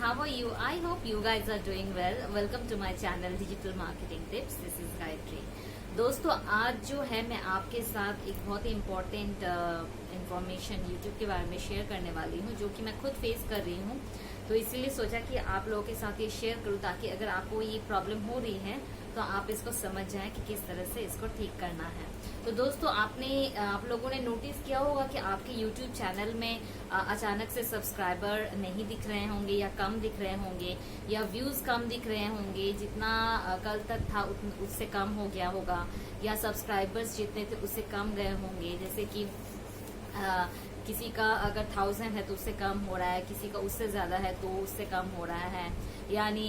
how are you? I hope you guys are doing well. Welcome to my channel Digital Marketing Tips. This is Gayatri. दोस्तों आज जो है मैं आपके साथ एक बहुत ही इम्पोर्टेंट इंफॉर्मेशन YouTube के बारे में शेयर करने वाली हूँ, जो कि मैं खुद फेस कर रही हूँ। तो इसीलिए सोचा कि आप लोगों के साथ ये शेयर करूँ, ताकि अगर आपको ये प्रॉब्लम हो रही है तो आप इसको समझ जाएं कि किस तरह से इसको ठीक करना है। तो दोस्तों आप लोगों ने नोटिस किया होगा कि आपके YouTube चैनल में अचानक से सब्सक्राइबर नहीं दिख रहे होंगे, या कम दिख रहे होंगे, या व्यूज कम दिख रहे होंगे। जितना कल तक था उससे कम हो गया होगा, या सब्सक्राइबर्स जितने थे उससे कम गए होंगे। जैसे कि किसी का अगर 1000 है तो उससे कम हो रहा है, किसी का उससे ज्यादा है तो उससे कम हो रहा है। यानी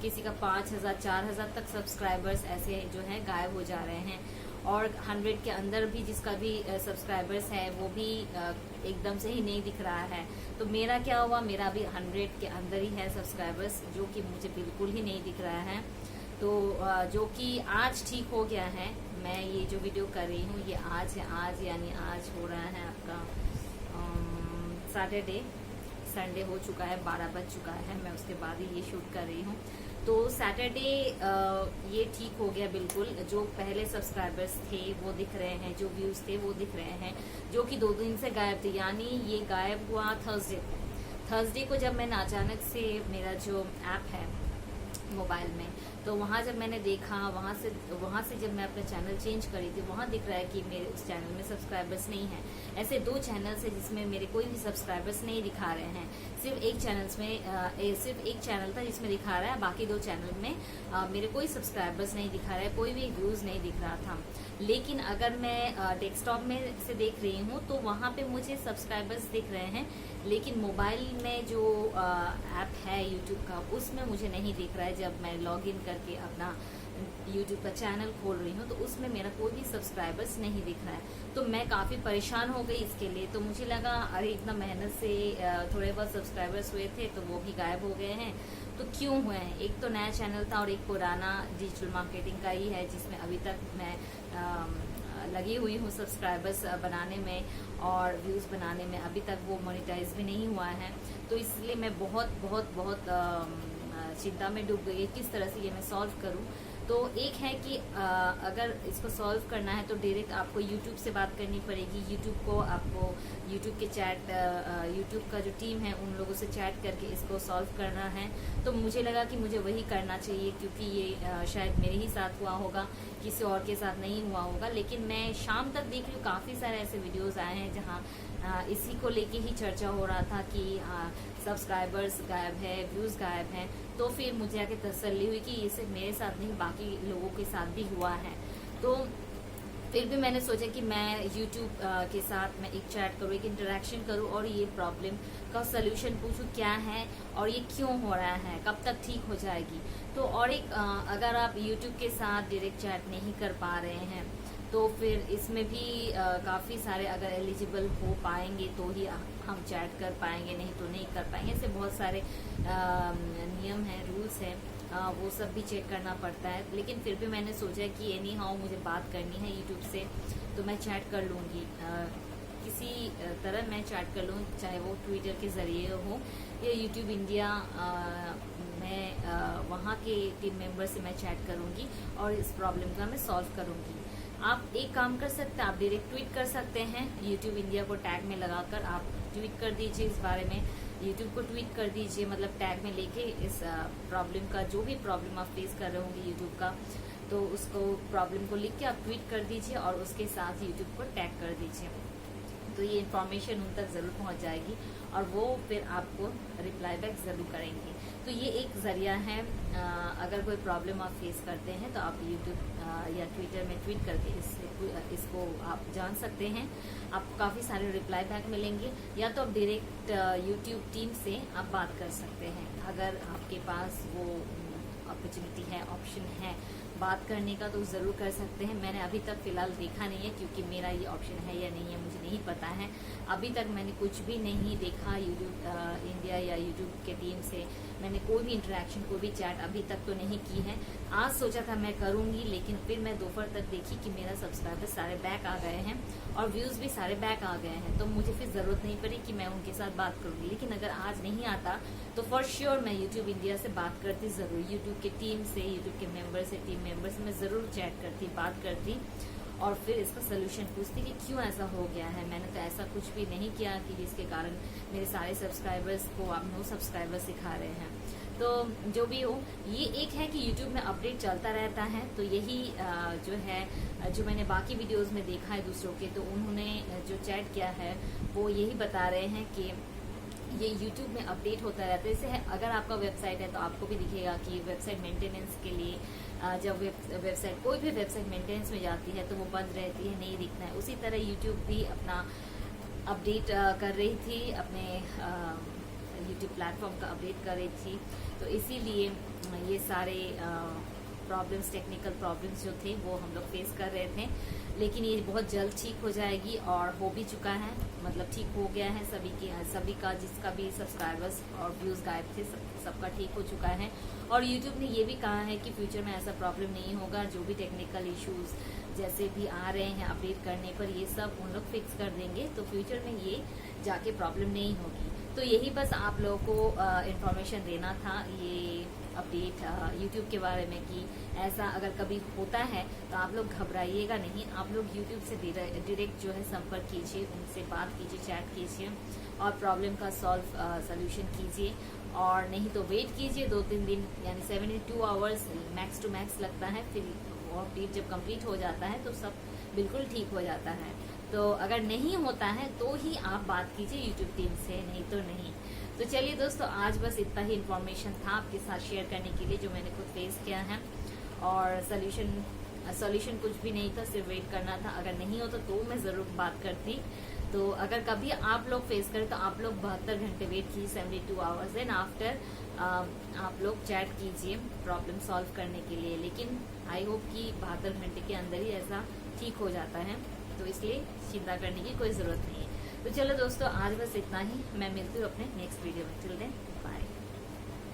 किसी का 5000 4000 तक सब्सक्राइबर्स ऐसे जो है गायब हो जा रहे हैं। और 100 के अंदर भी जिसका भी सब्सक्राइबर्स है वो भी एकदम से ही नहीं दिख रहा है। तो मेरा क्या हुआ, मेरा भी 100 के अंदर ही है सब्सक्राइबर्स, जो कि मुझे बिल्कुल ही नहीं दिख रहा है। तो जो कि आज ठीक हो गया है। मैं ये जो वीडियो कर रही हूँ ये आज है, आज यानी आज हो रहा है आपका सैटरडे। संडे हो चुका है, 12 बज चुका है, मैं उसके बाद ही ये शूट कर रही हूँ। तो सैटरडे ये ठीक हो गया बिल्कुल। जो पहले सब्सक्राइबर्स थे वो दिख रहे हैं, जो व्यूज थे वो दिख रहे हैं, जो कि 2 दिन से गायब थे। यानी ये गायब हुआ थर्सडे को जब मैंने अचानक से मेरा जो ऐप है मोबाइल में, तो वहाँ जब मैंने देखा, वहाँ से जब मैं अपना चैनल चेंज करी थी, वहाँ दिख रहा है कि मेरे उस चैनल में सब्सक्राइबर्स नहीं है। ऐसे 2 चैनल्स है जिसमें मेरे कोई भी सब्सक्राइबर्स नहीं दिखा रहे हैं। सिर्फ एक चैनल था जिसमें दिखा रहा है, बाकी 2 चैनल में मेरे कोई सब्सक्राइबर्स नहीं दिखा रहा है, कोई भी व्यूज नहीं दिख रहा था। लेकिन अगर मैं डेस्कटॉप में से देख रही हूँ तो वहाँ पे मुझे सब्सक्राइबर्स दिख रहे हैं, लेकिन मोबाइल में जो ऐप है यूट्यूब का, उसमें मुझे नहीं दिख रहा है। जब मैं लॉग इन करके अपना YouTube का चैनल खोल रही हूँ तो उसमें मेरा कोई भी सब्सक्राइबर्स नहीं दिख रहा है। तो मैं काफ़ी परेशान हो गई इसके लिए। तो मुझे लगा अरे इतना मेहनत से थोड़े बहुत सब्सक्राइबर्स हुए थे तो वो भी गायब हो गए हैं, तो क्यों हुए हैं। एक तो नया चैनल था और एक पुराना डिजिटल मार्केटिंग का ही है, जिसमें अभी तक मैं लगी हुई हूँ सब्सक्राइबर्स बनाने में और व्यूज़ बनाने में। अभी तक वो मोनेटाइज भी नहीं हुआ है। तो इसलिए मैं बहुत चिंता में डूब गई, किस तरह से ये मैं सॉल्व करूँ। तो एक है कि अगर इसको सॉल्व करना है तो डायरेक्ट आपको YouTube से बात करनी पड़ेगी। YouTube के चैट, YouTube का जो टीम है उन लोगों से चैट करके इसको सॉल्व करना है। तो मुझे लगा कि मुझे वही करना चाहिए, क्योंकि ये शायद मेरे ही साथ हुआ होगा, किसी और के साथ नहीं हुआ होगा। लेकिन मैं शाम तक देख रही हूँ काफ़ी सारे ऐसे वीडियोज़ आए हैं जहाँ इसी को लेके ही चर्चा हो रहा था कि सब्सक्राइबर्स गायब है, व्यूज़ गायब हैं। तो फिर मुझे आके तसल्ली हुई कि ये सिर्फ मेरे साथ नहीं बाकी लोगों के साथ भी हुआ है। तो फिर भी मैंने सोचा कि मैं YouTube के साथ मैं एक चैट करूँ, एक इंटरेक्शन करूँ और ये प्रॉब्लम का सलूशन पूछूँ क्या है और ये क्यों हो रहा है, कब तक ठीक हो जाएगी। तो और एक अगर आप YouTube के साथ डायरेक्ट चैट नहीं कर पा रहे हैं तो फिर इसमें भी काफ़ी सारे अगर एलिजिबल हो पाएंगे तो ही हम चैट कर पाएंगे, नहीं तो नहीं कर पाएंगे। ऐसे बहुत सारे नियम हैं, रूल्स हैं, वो सब भी चेक करना पड़ता है। लेकिन फिर भी मैंने सोचा कि एनी हाउ मुझे बात करनी है यूट्यूब से, तो मैं चैट कर लूँगी, किसी तरह मैं चैट कर लूँ, चाहे वो ट्विटर के ज़रिए हो या यूट्यूब इंडिया मैं वहाँ के टीम मेंबर से मैं चैट करूँगी और इस प्रॉब्लम का मैं सॉल्व करूँगी। आप एक काम कर सकते हैं, आप डायरेक्ट ट्वीट कर सकते हैं। यूट्यूब इंडिया को टैग में लगाकर आप ट्वीट कर दीजिए इस बारे में, यूट्यूब को ट्वीट कर दीजिए, मतलब टैग में लेके इस प्रॉब्लम का, जो भी प्रॉब्लम आप फेस कर रहे होंगे यूट्यूब का, तो उसको प्रॉब्लम को लिख के आप ट्वीट कर दीजिए और उसके साथ यूट्यूब को टैग कर दीजिए। तो ये इन्फॉर्मेशन उन तक ज़रूर पहुंच जाएगी और वो फिर आपको रिप्लाई बैक ज़रूर करेंगे। तो ये एक ज़रिया है। अगर कोई प्रॉब्लम आप फेस करते हैं तो आप यूट्यूब या ट्विटर में ट्वीट करके इसको आप जान सकते हैं। आपको काफ़ी सारे रिप्लाई बैक मिलेंगे, या तो आप डायरेक्ट यूट्यूब टीम से आप बात कर सकते हैं। अगर आपके पास वो अपॉर्चुनिटी है, ऑप्शन है बात करने का, तो ज़रूर कर सकते हैं। मैंने अभी तक फ़िलहाल देखा नहीं है, क्योंकि मेरा ये ऑप्शन है या नहीं है मुझे नहीं पता है। अभी तक मैंने कुछ भी नहीं देखा यूट्यूब इंडिया या यूट्यूब यूट्यूब के टीम से मैंने कोई भी इंटरेक्शन, कोई भी चैट अभी तक तो नहीं की है। आज सोचा था मैं करूंगी, लेकिन फिर मैं दोपहर तक देखी कि मेरा सब्सक्राइबर सारे बैक आ गए हैं और व्यूज भी सारे बैक आ गए हैं, तो मुझे फिर जरूरत नहीं पड़ी कि मैं उनके साथ बात करूंगी। लेकिन अगर आज नहीं आता तो फॉर श्योर मैं यूट्यूब इंडिया से बात करती जरूर, यूट्यूब के टीम से, यूट्यूब के मेंबर से, टीम मेंबर से मैं जरूर चैट करती, बात करती और फिर इसका सोल्यूशन पूछती कि क्यों ऐसा हो गया है। मैंने तो ऐसा कुछ भी नहीं किया कि जिसके कारण मेरे सारे सब्सक्राइबर्स को आप नो सब्सक्राइबर्स सिखा रहे हैं। तो जो भी हो, ये एक है कि YouTube में अपडेट चलता रहता है। तो यही जो है, जो मैंने बाकी वीडियोस में देखा है दूसरों के, तो उन्होंने जो चैट किया है वो यही बता रहे हैं कि ये YouTube में अपडेट होता रहता है। जैसे अगर आपका वेबसाइट है तो आपको भी दिखेगा कि वेबसाइट मेंटेनेंस के लिए जब वेबसाइट, कोई भी वेबसाइट मेंटेनेंस में जाती है तो वो बंद रहती है, नहीं दिखता है। उसी तरह YouTube भी अपना अपडेट कर रही थी, अपने YouTube प्लेटफॉर्म का अपडेट कर रही थी। तो इसीलिए ये सारे प्रॉब्लम्स, टेक्निकल प्रॉब्लम्स जो थे वो हम लोग फेस कर रहे थे। लेकिन ये बहुत जल्द ठीक हो जाएगी और हो भी चुका है, मतलब ठीक हो गया है सभी का जिसका भी सब्सक्राइबर्स और व्यूज गायब थे सबका ठीक हो चुका है। और YouTube ने ये भी कहा है कि फ्यूचर में ऐसा प्रॉब्लम नहीं होगा। जो भी टेक्निकल इश्यूज जैसे भी आ रहे हैं अपडेट करने पर, ये सब उन लोग फिक्स कर देंगे, तो फ्यूचर में ये जाके प्रॉब्लम नहीं होगी। तो यही बस आप लोगों को इन्फॉर्मेशन देना था, ये अपडेट YouTube के बारे में कि ऐसा अगर कभी होता है तो आप लोग घबराइएगा नहीं। आप लोग YouTube से डायरेक्ट जो है संपर्क कीजिए, उनसे बात कीजिए, चैट कीजिए और प्रॉब्लम का सॉल्यूशन कीजिए। और नहीं तो वेट कीजिए 2-3 दिन, यानी 72 आवर्स मैक्स टू मैक्स लगता है। फिर वो अपडेट जब कंप्लीट हो जाता है तो सब बिल्कुल ठीक हो जाता है। तो अगर नहीं होता है तो ही आप बात कीजिए यूट्यूब टीम से, नहीं तो नहीं। तो चलिए दोस्तों, आज बस इतना ही इन्फॉर्मेशन था आपके साथ शेयर करने के लिए जो मैंने खुद फेस किया है। और सोल्यूशन कुछ भी नहीं था, सिर्फ वेट करना था। अगर नहीं होता तो मैं ज़रूर बात करती। तो अगर कभी आप लोग फेस करें तो आप लोग 72 घंटे वेट कीजिए, 72 आवर्स, देन आफ्टर आप लोग चैट कीजिए प्रॉब्लम सॉल्व करने के लिए। लेकिन आई होप कि 72 घंटे के अंदर ही ऐसा ठीक हो जाता है, तो इसलिए चिंता करने की कोई ज़रूरत नहीं है। तो चलो दोस्तों, आज बस इतना ही। मैं मिलती हूँ अपने नेक्स्ट वीडियो में। Till then bye.